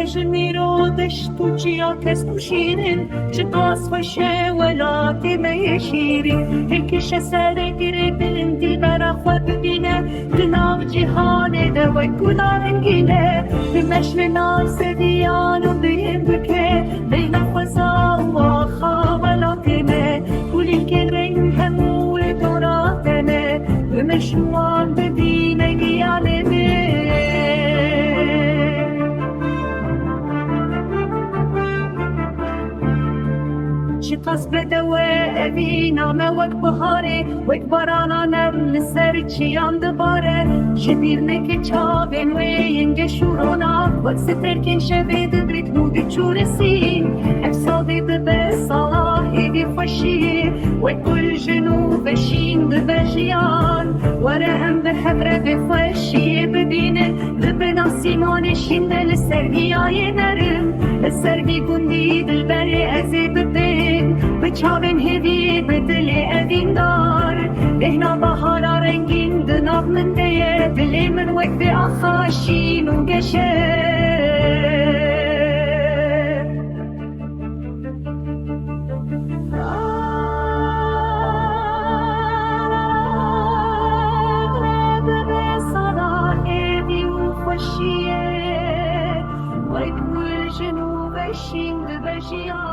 بجنی رو دشت و چیا کس مشینن چه تصفشه ولا تیمه شیری هکش سر گیری بلندی برا خود ببینه دناو جهان دوی گناهنگینه بمشل ناس دیانو بیم بکه بین خوزا و خواه تیمه کلی که رنگ همول دوراتنه بمشوان ببینه گیانه قصب دوه اوینا موک بخاره وک بارانا نرم سر چیان دباره شدیر نک چاوین و ینگ شورونا وک سترکن شوید برید مود چورسی افسادی به صلاحی دی خوشی وک کل جنوب شین دبجیان وره هم به حبره بخوشی ببینه ببنا سیمان شین دل سرگی آی نرم سرگی گندی دل بری ازی ببین به چاوین هدیه به دل ادین دار بهنا بهارا رنگین دناب من دیه دلی من وک به آخاشین و گشه وای کل جنوب شین بجیان